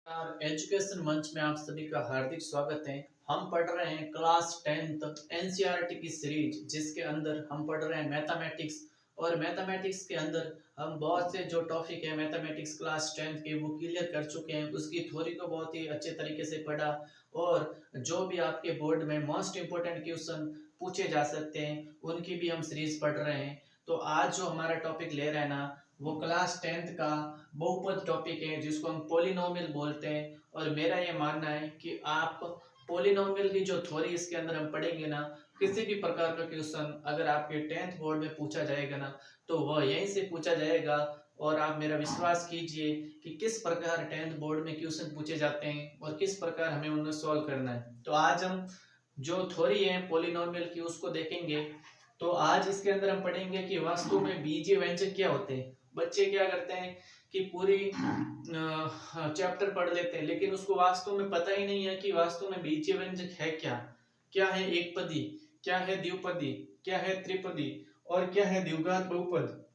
और एजुकेशन मंच में आप सभी का हार्दिक स्वागत है। हम पढ़ रहे हैं क्लास 10th एनसीईआरटी की सीरीज, जिसके अंदर हम पढ़ रहे हैं मैथमेटिक्स। और मैथमेटिक्स के अंदर हम बहुत से जो टॉपिक है मैथमेटिक्स क्लास 10th के वो क्लियर कर चुके हैं। उसकी थ्योरी को बहुत ही अच्छे तरीके से पढ़ा, और जो भी आपके बोर्ड में मोस्ट इम्पोर्टेंट क्वेश्चन पूछे जा सकते हैं उनकी भी हम सीरीज पढ़ रहे हैं। तो आज जो हमारा टॉपिक ले रहे हैं ना, वो क्लास 10th का बहुपद टॉपिक है, जिसको हम पोलिनोमियल बोलते हैं। और मेरा ये मानना है कि आप पोलिनोमियल की जो थ्योरी इसके अंदर हम पढ़ेंगे ना, किसी भी प्रकार का क्वेश्चन अगर आपके 10th बोर्ड में पूछा जाएगा ना, तो वह यहीं से पूछा जाएगा। और आप मेरा विश्वास कीजिए कि किस प्रकार 10th बोर्ड में क्वेश्चन पूछे जाते हैं और किस प्रकार हमें उन्हें सॉल्व करना है। तो आज हम जो थ्योरी है पोलिनोमियल की उसको देखेंगे। तो आज इसके अंदर हम पढ़ेंगे कि वास्तव में बीजीय व्यंजक क्या होते हैं। बच्चे क्या करते हैं कि पूरी चैप्टर पढ़ लेते हैं, लेकिन उसको वास्तव में पता ही नहीं है कि वास्तव में बीजीय व्यंजक है क्या। क्या है एकपदी, क्या है द्विपदी, क्या है त्रिपदी, और क्या है द्विघात बहुपद,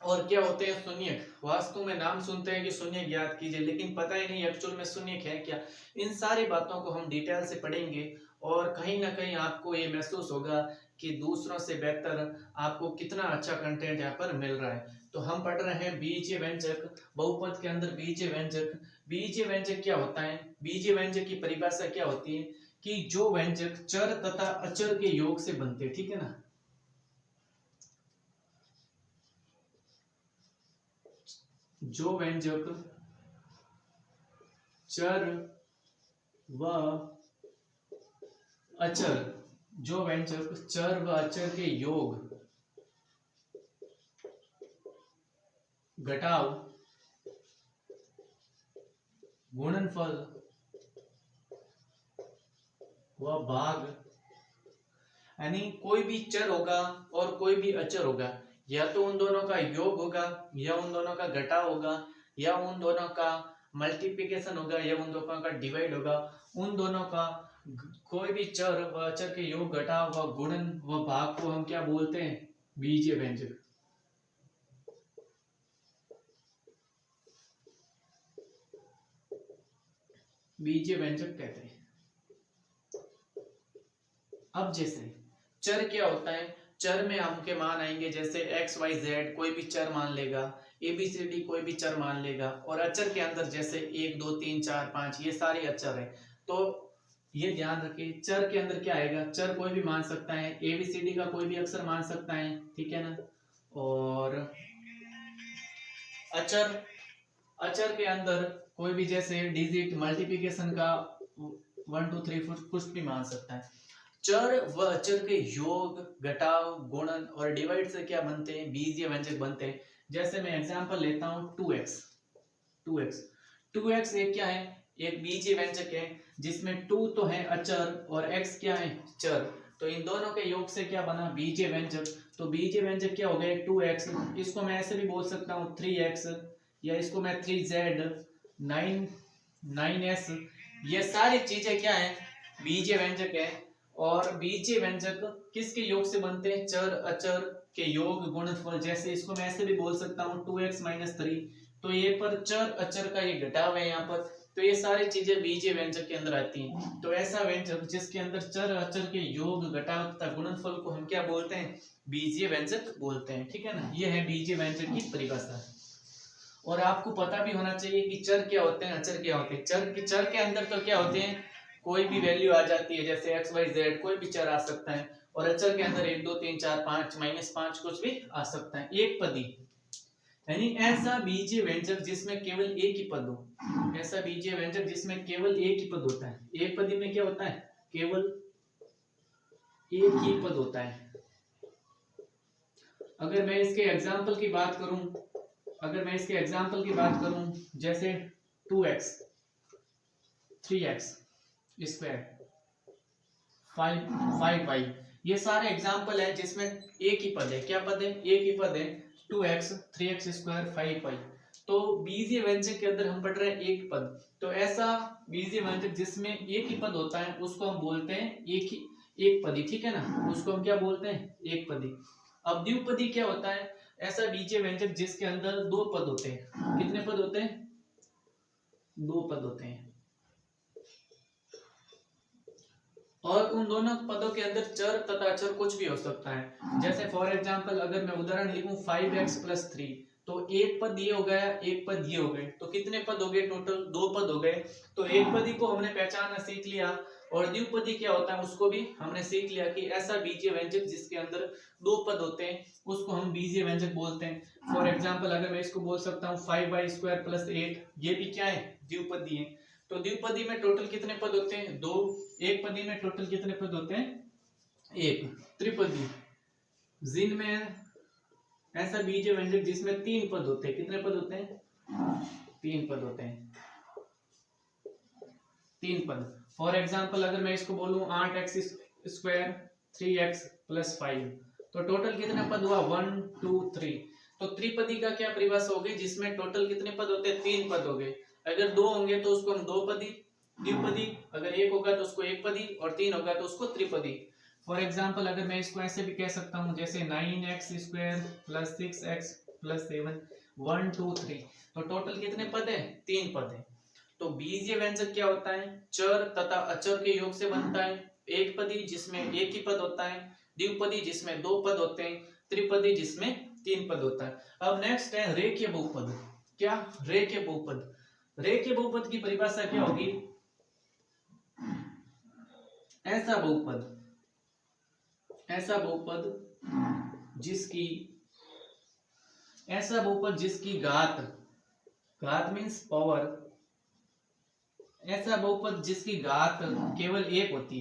और क्या होते हैं शून्यक। वास्तव में नाम सुनते हैं कि शून्य ज्ञात कीजिए, लेकिन पता ही नहीं एक्चुअल में शून्यक है क्या। इन सारी बातों को हम डिटेल से पढ़ेंगे, और कहीं ना कहीं आपको ये महसूस होगा कि दूसरों से बेहतर आपको कितना अच्छा कंटेंट यहाँ पर मिल रहा है। तो हम पढ़ रहे हैं बीजीय व्यंजक, बहुपद के अंदर बीजीय व्यंजक। बीजीय व्यंजक क्या होता है? बीजीय व्यंजक की परिभाषा क्या होती है कि जो व्यंजक चर तथा अचर के योग से बनते हैं, ठीक है ना। जो व्यंजक चर व अचर, जो व्यंजक चर व अचर के योग, घटाव, गुणनफल व भाग, यानी कोई भी चर होगा और कोई भी अचर होगा, या तो उन दोनों का योग होगा, या उन दोनों का घटाव होगा, या उन दोनों का मल्टीप्लिकेशन होगा, या उन दोनों का डिवाइड होगा। उन दोनों का कोई भी चर व अचर के योग, घटाव व गुणन व भाग को हम क्या बोलते हैं? बीजीय व्यंजक। बीजीय व्यंजक कहते हैं। अब जैसे चर क्या होता है? चर में हमके मान आएंगे जैसे एक्स वाई जेड, कोई भी चर मान लेगा, ए बी सी डी कोई भी चर मान लेगा। और अचर के अंदर जैसे 1 2 3 4 5 ये सारे अचर है। तो ये ध्यान रखिए, चर के अंदर क्या आएगा? चर कोई भी मान सकता है, ए बी सी डी का कोई भी अक्षर मान सकता है, ठीक है ना। और अचर, अचर के अंदर कोई भी जैसे डिजिट मल्टीप्लिकेशन का 1 2 3 4 कुछ भी मान सकता है। चर व अचर के योग, घटाव, गुणन और डिवाइड से क्या बनते हैं? बीजीय व्यंजक बनते हैं। जैसे मैं एग्जांपल लेता हूं 2x। 2x एक क्या है? एक बीजीय व्यंजक है, जिसमें 2 तो है अचर और x क्या है? चर। तो इन दोनों के योग से क्या बना? बीजीय व्यंजक। तो बीजीय व्यंजक क्या हो गया? 2x। इसको मैं ऐसे भी बोल सकता हूँ 3x, या इसको मैं 3z, 9s। ये सारी चीजें क्या है? बीजीय व्यंजक है। और बीजीय व्यंजक किसके योग से बनते हैं? चर अचर के योग, गुणनफल। जैसे इसको मैं ऐसे भी बोल सकता हूँ 2x - 3। तो ये पर चर अचर का ये घटाव है यहाँ पर। तो ये सारी चीजें बीजीय व्यंजक के अंदर आती हैं। तो ऐसा व्यंजक जिसके अंदर चर अचर के योग, घटाव तथा गुणनफल को हम क्या बोलते हैं? बीजीय व्यंजक बोलते हैं, ठीक है ना। ये है बीजीय व्यंजक की परिभाषा। और आपको पता भी होना चाहिए कि चर क्या होते हैं, अचर क्या होते हैं। चर के अंदर तो क्या होते हैं? कोई भी वैल्यू आ जाती है, जैसे एक्स वाई जेड कोई भी चर आ सकता है। और अचर के अंदर 1 2 3 4 5 -5 कुछ भी आ सकता है। एक पदी, यानी ऐसा बीजीय व्यंजक जिसमें केवल एक ही पद हो। ऐसा बीजीय व्यंजक जिसमें केवल एक ही पद होता है। एक पदी में क्या होता है? केवल एक ही पद होता है। अगर मैं इसके एग्जाम्पल की बात करूं, जैसे 2x, 3x स्क्वायर, 5y, ये सारे एग्जाम्पल है जिसमें एक ही पद है। क्या पद है? एक ही पद है। 2x, 3x square, 5y। तो बीजीय व्यंजक के अंदर हम पढ़ रहे हैं एक पद। तो ऐसा बीजीय व्यंजक जिसमें एक ही पद होता है उसको हम बोलते हैं एक पदी, ठीक है ना। उसको हम क्या बोलते हैं? एक पदी। अब द्विपदी क्या होता है? ऐसा बीजीय व्यंजक जिसके अंदर दो पद होते हैं। कितने पद होते हैं? दो पद होते हैं और उन दोनों पदों के अंदर चर तथा अचर कुछ भी हो सकता है। जैसे फॉर एग्जांपल अगर मैं उदाहरण लिखूं 5x+3, तो एक पद ये हो गया, एक पद ये हो गए, तो कितने पद हो गए टोटल? दो पद हो गए। तो एक पदी को हमने पहचानना सीख लिया और द्विपदी क्या होता है उसको भी हमने सीख लिया कि ऐसा बीजीय व्यंजक जिसके अंदर दो पद होते हैं उसको हम बीजीय व्यंजक बोलते हैं। फॉर एग्जाम्पल अगर मैं इसको बोल सकता हूँ 5y² + 8, ये भी क्या है? द्विपदी है। तो द्विपदी में टोटल कितने पद होते हैं? दो। एक पदी में टोटल कितने पद होते हैं? एक। त्रिपदी जिनमें ऐसा बीजीय व्यंजक जिसमें तीन पद होते हैं। कितने पद होते हैं? तीन पद होते हैं। तीन पद। फॉर एग्जाम्पल अगर मैं इसको बोलूं 8x² 3x+5, तो टोटल कितने पद हुआ? 1 2 3। तो त्रिपदी का क्या परिभाषा होगी? जिसमें टोटल कितने पद होते हैं? तीन पद हो गए। अगर दो होंगे तो उसको हम दो पदी द्विपदी, अगर एक होगा तो उसको एक पदी और तीन होगा तो उसको त्रिपदी। फॉर एग्जाम्पल अगर मैं इसको ऐसे भी कह सकता हूँ जैसे 9x² + 6x+7 1 2 3, तो टोटल कितने पद है? तीन पद है। तो बीजीय व्यंजक क्या होता है? चर तथा अचर के योग से बनता है। एक पदी जिसमें एक ही पद होता है, द्विपदी जिसमें दो पद होते हैं, त्रिपदी जिसमें तीन पद होता है। अब नेक्स्ट है रेखीय बहुपद। क्या? रेखीय बहुपद। रेखीय बहुपद की परिभाषा क्या होगी? ऐसा बहुपद जिसकी घात मीन्स पावर, ऐसा बहुपद जिसकी घात केवल एक होती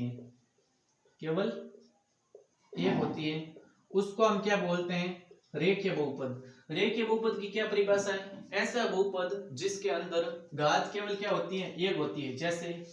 है, उसको हम क्या बोलते हैं? रेखीय बहुपद। रेखीय बहुपद की क्या परिभाषा है? ऐसा बहुपद जिसके अंदर घात केवल क्या होती है? एक होती है। जैसे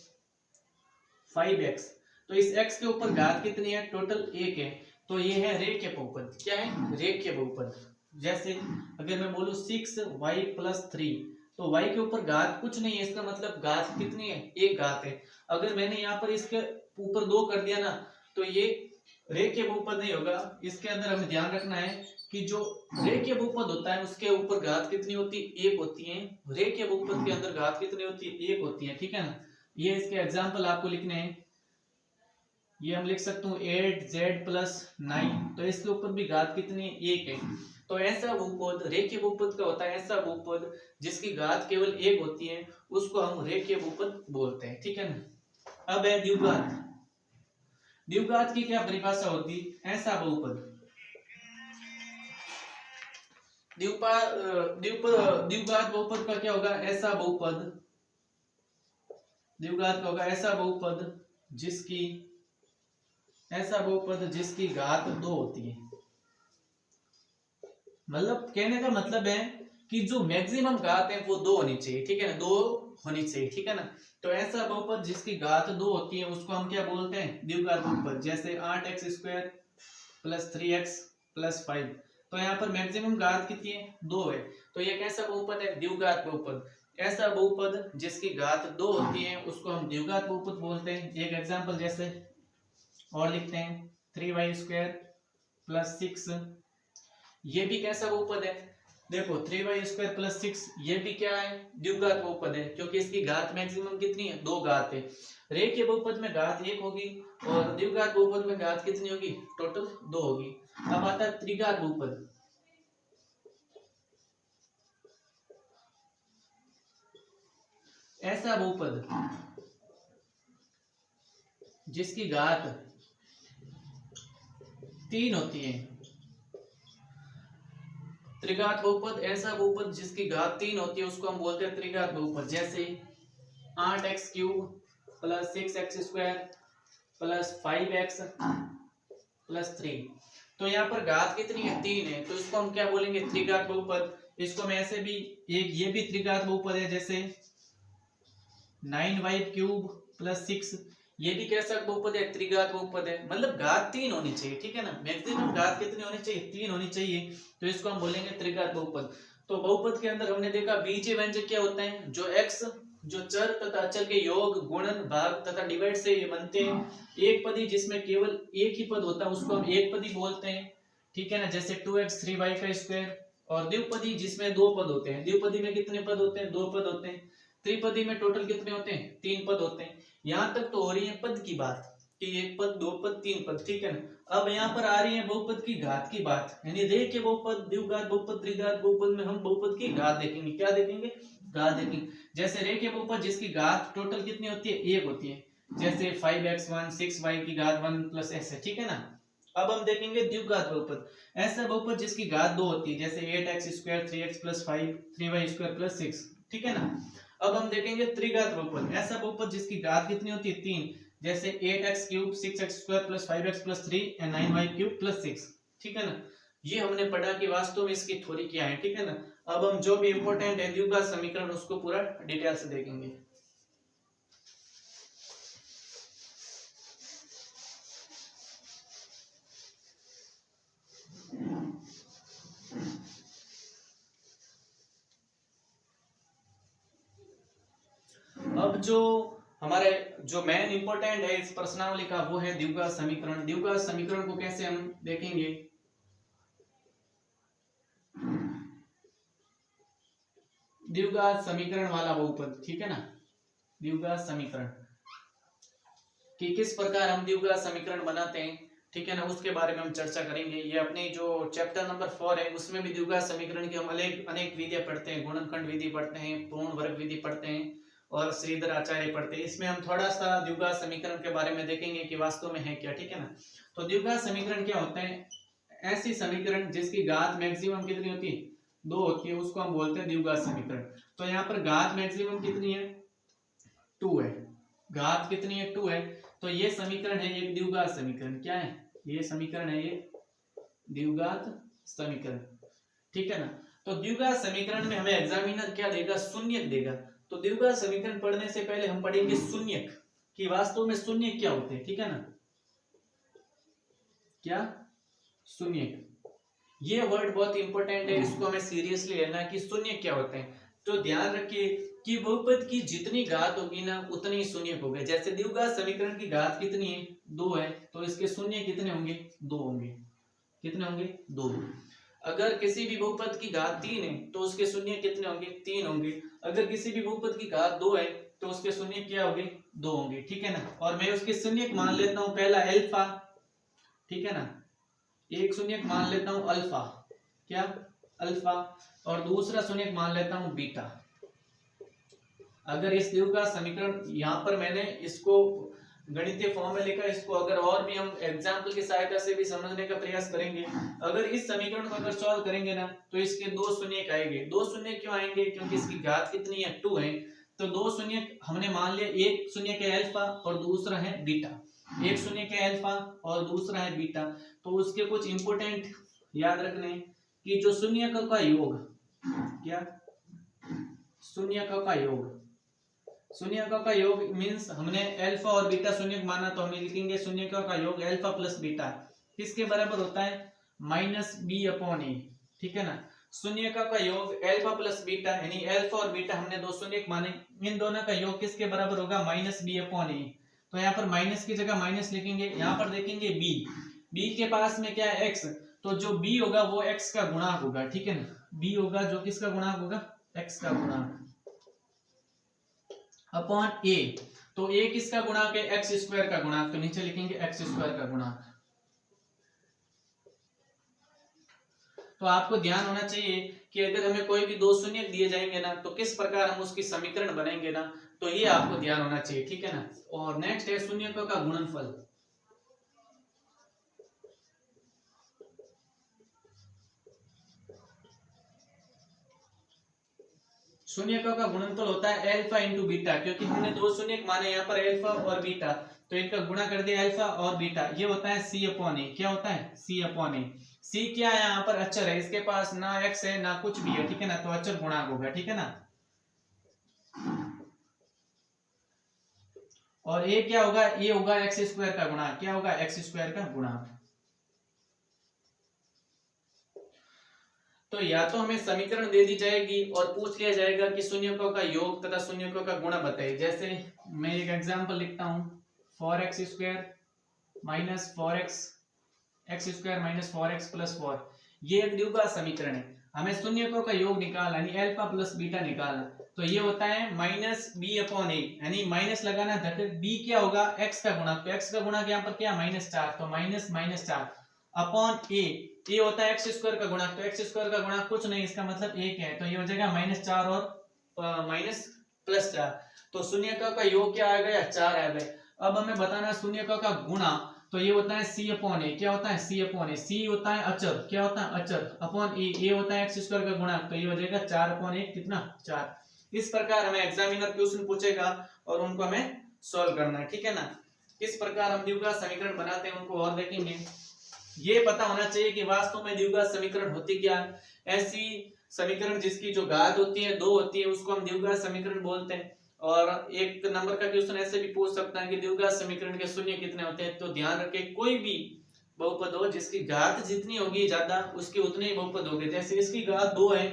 5x, तो इस x के ऊपर घात कितनी है? टोटल एक है, तो ये है रेखीय बहुपद। क्या है? रेखीय बहुपद। जैसे अगर मैं बोलूं 6y+3, तो y के ऊपर घात कुछ नहीं है, इसका मतलब घात कितनी है? एक घात है। अगर मैंने यहाँ पर इसके ऊपर दो कर दिया ना, तो ये रेखीय बहुपद नहीं होगा। इसके अंदर हमें ध्यान रखना है कि जो रेखीय बहुपद होता है उसके ऊपर घात कितनी होती है? एक होती है। रेखीय बहुपद के अंदर घात कितनी होती है? एक होती है। ठीक है ना? ये इसके एग्जाम्पल आपको लिखने हैं। ये हम लिख सकते हूँ 8z+9, तो इसके ऊपर भी घात कितनी है? एक है। तो ऐसा बहुपद रेखीय बहुपद का होता है। ऐसा बहुपद जिसकी घात केवल एक होती है उसको हम रेखीय बहुपद बोलते हैं। ठीक है ना? अब है द्विघात। द्विघात की क्या परिभाषा होती? ऐसा बहुपद द्विघात बहुपद का क्या होगा? ऐसा बहुपद द्विघात का होगा ऐसा बहुपद जिसकी घात दो होती है। मतलब कहने का मतलब है कि जो मैक्सिमम घात है वो दो होनी चाहिए। ठीक है ना? दो होनी चाहिए। ठीक है ना? तो ऐसा बहुपद जिसकी घात दो होती है उसको हम क्या बोलते हैं? द्विघात बहुपद। जैसे 8x² + 3x+5, तो यहाँ पर मैक्सिमम घात कितनी है? दो है, तो ये कैसा बहुपद है? द्विघात बहुपद। ऐसा बहुपद जिसकी घात दो होती है उसको हम द्विघात बहुपद बोलते हैं। एक एग्जांपल जैसे और लिखते हैं 3y² + 6, ये भी कैसा बहुपद है? देखो 3y² + 6 ये भी क्या है? द्विघात बहुपद है, क्योंकि इसकी घात मैक्सिमम कितनी है? दो घात है। रेखीय बहुपद में घात एक होगी और द्विघात बहुपद में घात कितनी होगी? टोटल दो होगी। अब आता है त्रिघात बहुपद। ऐसा बहुपद जिसकी घात तीन होती है। त्रिघात बहुपद ऐसा बहुपद जिसकी घात तीन होती है उसको हम बोलते हैं त्रिघात बहुपद। जैसे 8x³ + 6x² + 5x+3, तो यहाँ पर घात कितनी है? तीन है, तो इसको हम क्या बोलेंगे? त्रिघात बहुपद। इसको मैं ऐसे भी ये भी त्रिघात बहुपद है। जैसे 9y³ + 6, ये भी कैसा बहुपद है? त्रिघात बहुपद है। मतलब घात तीन होनी चाहिए। ठीक है ना? मैक्सिमम घात कितनी होनी चाहिए? तीन होनी चाहिए, तो इसको हम बोलेंगे त्रिघात बहुपद। तो बहुपद के अंदर हमने देखा बीजीय व्यंजक क्या होता है? जो चर तथा अचर के योग, गुणन, भाग तथा डिवाइड से ये बनते हैं। एक पदी जिसमें केवल एक ही पद होता है उसको हम एक पदी बोलते हैं। ठीक है ना? जैसे 2x 3y²। और द्विपदी जिसमें दो पद होते हैं। द्विपदी में कितने पद होते हैं? दो पद होते हैं। त्रिपदी में टोटल कितने होते हैं? 3 पद होते हैं। यहाँ तक तो हो रही है पद की बात कि 1 पद, 2 पद, 3 पद, ठीक है ना। अब यहाँ पर आ रही है बहुपद की घात की बात, यानी रेखीय बहुपद, द्विघात बहुपद, त्रिघात बहुपद में हम बहुपद की घात देखेंगे। क्या देखेंगे? घात देखेंगे। जैसे रेखीय बहुपद जिसकी घात टोटल कितनी होती है? 1 होती है, जैसे 5x1 6y की घात 1 प्लस ऐसे, ठीक है ना। अब हम देखेंगे द्विघात बहुपद, ऐसा बहुपद जिसकी घात 2 होती है, जैसे 8x square 3x plus 5 3y square plus 6, ठीक है ना। अब हम देखेंगे त्रिघात बहुपद, ऐसा बहुपद जिसकी घात कितनी होती है? 3, जैसे 8x cube 6x square plus 5x plus 3 and 9y cube plus 6, ठीक है ना। ये हमने पढ़ा कि वास्तव में इसकी थ्योरी क्या है, ठीक है ना। अब हम जो भी इंपॉर्टेंट है द्विघात समीकरण उसको पूरा डिटेल से देखेंगे। अब जो हमारे जो मेन इंपॉर्टेंट है इस प्रश्नावली का वो है द्विघात समीकरण। द्विघात समीकरण को कैसे हम देखेंगे? द्विघात समीकरण वाला बहुपद, ठीक है ना। द्विघात समीकरण कि किस प्रकार हम द्विघात समीकरण बनाते हैं, ठीक है ना, उसके बारे में हम चर्चा करेंगे। ये अपने जो चैप्टर नंबर 4 है उसमें भी द्विघात समीकरण की हम अनेक विधियां पढ़ते हैं, गुणनखंड विधि पढ़ते हैं, पूर्ण वर्ग विधि पढ़ते हैं और श्रीधर आचार्य पढ़ते हैं। इसमें हम थोड़ा सा द्विघात समीकरण के बारे में देखेंगे कि वास्तव में है क्या, ठीक है ना। तो द्विघात समीकरण क्या होता है? ऐसी समीकरण जिसकी घात मैक्सिमम कितनी होती है? 2 होती है, उसको हम बोलते हैं द्विघात समीकरण। तो यहाँ पर घात मैक्सिमम कितनी है? 2 है। घात कितनी है? 2 है। तो ये समीकरण है एक द्विघात समीकरण। क्या है ये समीकरण? है ये द्विघात समीकरण, ठीक है ना। तो द्विघात समीकरण में हमें एग्जामिनर क्या देगा? शून्यक देगा। तो द्विघात समीकरण पढ़ने से पहले हम पढ़ेंगे शून्यक कि वास्तव में शून्यक क्या होते हैं, ठीक है ना। क्या? शून्यक, ये वर्ड बहुत इंपॉर्टेंट है, इसको हमें सीरियसली लेना कि शून्यक क्या होते हैं। तो ध्यान रखिए कि बहुपद की जितनी घात होगी ना उतनी ही शून्यक होगा। जैसे द्विघात समीकरण की घात कितनी है? 2 है, तो इसके शून्य कितने होंगे? 2 होंगे। कितने होंगे? 2। अगर किसी भी बहुपद की घात 3 है तो उसके शून्य कितने होंगे? 3 होंगे। अगर किसी भी बहुपद की घात 2 है तो उसके शून्य क्या होंगे? 2 होंगे, ठीक है ना। और मैं उसके शून्य मान लेता हूं पहला अल्फा, ठीक है ना, एक शून्य मान लेता हूं अल्फा, क्या? अल्फा, और दूसरा शून्य मान लेता हूं बीटा। अगर इस द्विघात समीकरण यहाँ पर मैंने इसको गणितीय फॉर्म में लिखा, इसको अगर और भी हम एग्जाम्पल की सहायता से भी समझने का प्रयास करेंगे। अगर इस समीकरण को अगर सॉल्व करेंगे ना तो इसके 2 शून्य आएंगे। 2 शून्य क्यों आएंगे? क्योंकि इसकी घात कितनी है? 2 है। तो 2 शून्य हमने मान लिया, एक शून्य के अल्फा और दूसरा है बीटा, एक शून्य के अल्फा और दूसरा है बीटा। तो उसके कुछ इंपोर्टेंट याद रखने कि जो शून्य का योग, क्या? शून्य का योग, शून्य का योग मींस हमने अल्फा और बीटा शून्य माना तो हम लिखेंगे शून्य का योग अल्फा प्लस बीटा किसके बराबर होता है? -b/a, ठीक है ना। शून्य का योग अल्फा प्लस बीटा, यानी अल्फा और बीटा हमने 2 शून्य माने, इन दोनों का योग किसके बराबर होगा? -b/a। तो यहाँ पर माइनस की जगह माइनस लिखेंगे, यहाँ पर देखेंगे b के पास में क्या है? x, तो जो b होगा वो x का गुणांक होगा, ठीक है ना। b होगा जो किसका गुणांक होगा? x का गुणांक अपॉन a। तो a किसका गुणांक है? एक्स स्क्वायर का गुणांक, तो नीचे लिखेंगे एक्स स्क्वायर का गुणांक। तो आपको ध्यान होना चाहिए कि अगर हमें कोई भी 2 शून्य दिए जाएंगे ना तो किस प्रकार हम उसकी समीकरण बनाएंगे ना, तो ये आपको ध्यान होना चाहिए, ठीक है ना। और नेक्स्ट है शून्यकों का गुणनफल। शून्यकों का गुणनफल होता है अल्फा इंटू बीटा, क्योंकि हमने 2 शून्य माने यहाँ पर अल्फा और बीटा, तो इनका गुणा कर दिया अल्फा और बीटा। ये होता है c/a। क्या होता है? c/a। c क्या है? यहाँ पर अचर है, इसके पास ना x है ना कुछ भी है, ठीक है ना, तो अचर गुणांक होगा, ठीक है ना। और a क्या होगा? a होगा एक्स स्क्वायर का गुणांक। क्या होगा? एक्स स्क्वायर का गुणांक। तो या तो हमें समीकरण दे दी जाएगी और पूछ लिया जाएगा कि शून्यकों का योग तथा शून्यकों का गुणा बताइए। जैसे मैं एक एग्जांपल लिखता हूं, 4x square minus 4x x square minus 4x plus 4, ये एक द्विघात समीकरण है। हमें शून्यकों का योग निकालना यानी अल्फा प्लस बीटा निकालना, तो ये होता है माइनस बी अपॉन ए, यानी माइनस लगाना धक्के, बी क्या होगा एक्स का गुणक, तो एक्स का गुणक यहाँ पर क्या माइनस 4, तो माइनस माइनस 4 अपॉन ए होता है एक्स स्क्वायर का गुणक, तो एक्स स्क्वायर का गुणक कुछ नहीं इसका मतलब 1 है, तो ये हो जाएगा माइनस 4 और माइनस प्लस 4, तो शून्यकों का योग क्या आ गया 4 आ गए। अब हमें बताना शून्यकों का गुणा, तो ये होता है सी अपॉन ए, क्या होता है सी अपॉन ए, सी होता है अचर, क्या होता है अचर, अपॉन ए होता है एक्स स्क्वायर का गुणक, तो ये हो जाएगा 4 अपॉन 1 कितना 4। इस प्रकार हमें एग्जामिनर क्वेश्चन पूछेगा और उनको हमें सॉल्व करना है, ठीक है ना। किस प्रकार हम द्विघात समीकरण बनाते हैं उनको और देखेंगे। ये पता होना चाहिए कि वास्तव में द्विघात समीकरण होती क्या है। ऐसी समीकरण जिसकी जो घात होती है 2 होती है उसको हम द्विघात समीकरण बोलते हैं। और एक नंबर का क्वेश्चन ऐसे भी पूछ सकता है कि द्विघात समीकरण के शून्य कितने होते हैं, तो ध्यान रखें कोई भी बहुपद हो जिसकी घात जितनी होगी ज्यादा उसके उतने ही बहुपद होंगे। जैसे इसकी घात 2 है,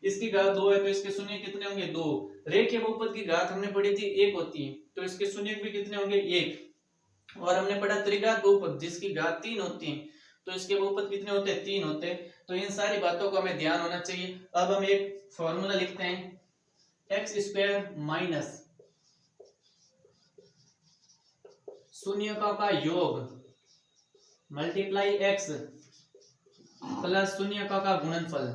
इसकी घात 2 है तो इसके शून्य कितने होंगे 2। रेखीय बहुपद की घात हमने पढ़ी थी 1 होती है तो इसके शून्य भी कितने होंगे 1। और हमने पढ़ा त्रिघात बहुपद जिसकी घात 3 होती है तो इसके बहुपद कितने होते हैं 3 होते हैं। तो इन सारी बातों का हमें ध्यान होना चाहिए। अब हम एक फॉर्मूला लिखते हैं, एक्स स्क्वायर माइनस शून्यकों का योग मल्टीप्लाई एक्स प्लस शून्यकों का गुणनफल।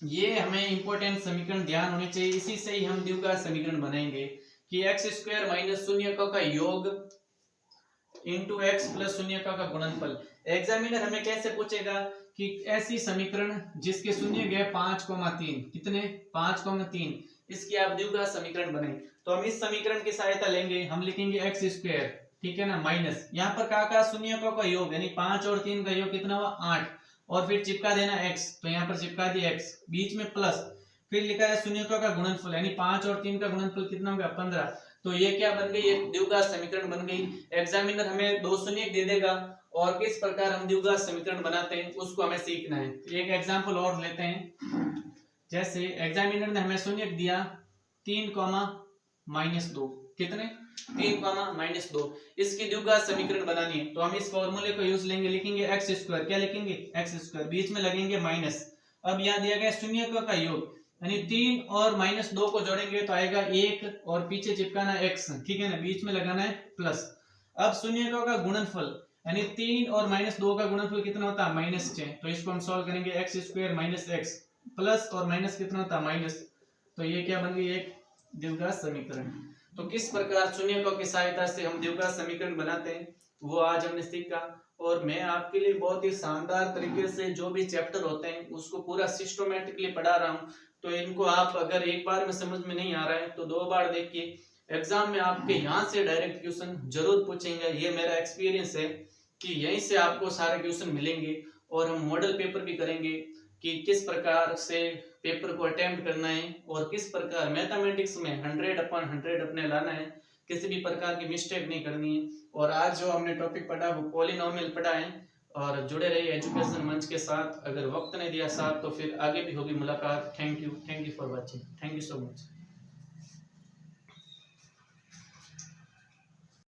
ये हमें इंपॉर्टेंट समीकरण ध्यान होने चाहिए, इसी से ही हम द्विघात समीकरण बनाएंगे कि एक्स स्क्वायर माइनस शून्यकों का योग इंटू एक्स प्लस शून्यकों का गुणनफल। एग्जामिनर हमें कैसे पूछेगा कि ऐसी समीकरण जिसके शून्य गए 5,3 कितने 5,3 इसकी आप द्विघात समीकरण बने, तो हम इस समीकरण की सहायता लेंगे। हम लिखेंगे एक्स स्क्वायर, ठीक है ना, माइनस यहाँ पर का शून्यकों का योग यानी 5 और 3 का योग कितना हुआ 8 और फिर चिपका देना x, तो यहाँ पर चिपका दिया x, बीच में प्लस, फिर लिखा है शून्यकों का गुणनफल यानी 5 और 3 का गुणनफल कितना होगा 15। तो ये क्या बन गई एक द्विघात समीकरण बन गई। एग्जामिनर हमें 2 शून्य दे देगा और किस प्रकार हम द्विघात समीकरण बनाते हैं उसको हमें सीखना है। एक एग्जांपल और लेते हैं, जैसे एग्जामिनर ने हमें शून्य दिया 3,-2 कितने 3,-2, इसकी द्विघात समीकरण बनानी है तो हम इस फॉर्मूले को यूज लेंगे, लिखेंगे एक्स स्क्वायर, क्या लिखेंगे एक्स स्क्वायर, बीच में लगेंगे माइनस। अब यहाँ दिया गया शून्यकों का योग यानी 3 और -2 को जोड़ेंगे तो आएगा 1 और पीछे चिपकाना x, ठीक है ना, बीच में लगाना है प्लस। अब शून्यकों का गुणनफल यानी 3 और -2 का गुणनफल कितना होता है -6, तो इसको हम सॉल्व करेंगे x square minus x plus और माइनस कितना होता है माइनस, तो ये क्या बन गई एक द्विघात समीकरण। तो किस प्रकार शून्यकों की सहायता से हम द्विघात समीकरण बनाते हैं वो आज हमने सीखा। और मैं आपके लिए बहुत ही शानदार तरीके से जो भी चैप्टर होते हैं उसको पूरा सिस्टमैटिकली पढ़ा रहा हूँ, तो इनको आप अगर एक बार में समझ में नहीं आ रहा है तो 2 बार देखिए। एग्जाम में आपके यहाँ से डायरेक्ट क्वेश्चन जरूर पूछेंगे, ये मेरा एक्सपीरियंस है कि यहीं से आपको सारे क्वेश्चन मिलेंगे। और हम मॉडल पेपर भी करेंगे कि किस प्रकार से पेपर को अटेम्प्ट करना है और किस प्रकार मैथमेटिक्स में 100/100 अपने लाना है, किसी भी प्रकार की मिस्टेक नहीं करनी है। और आज जो हमने टॉपिक पढ़ा वो पॉलिनोमियल पढ़ा है। और जुड़े रहिए एजुकेशन मंच के साथ, अगर वक्त नहीं दिया साथ तो फिर आगे भी होगी मुलाकात। Thank you for watching, thank you so much.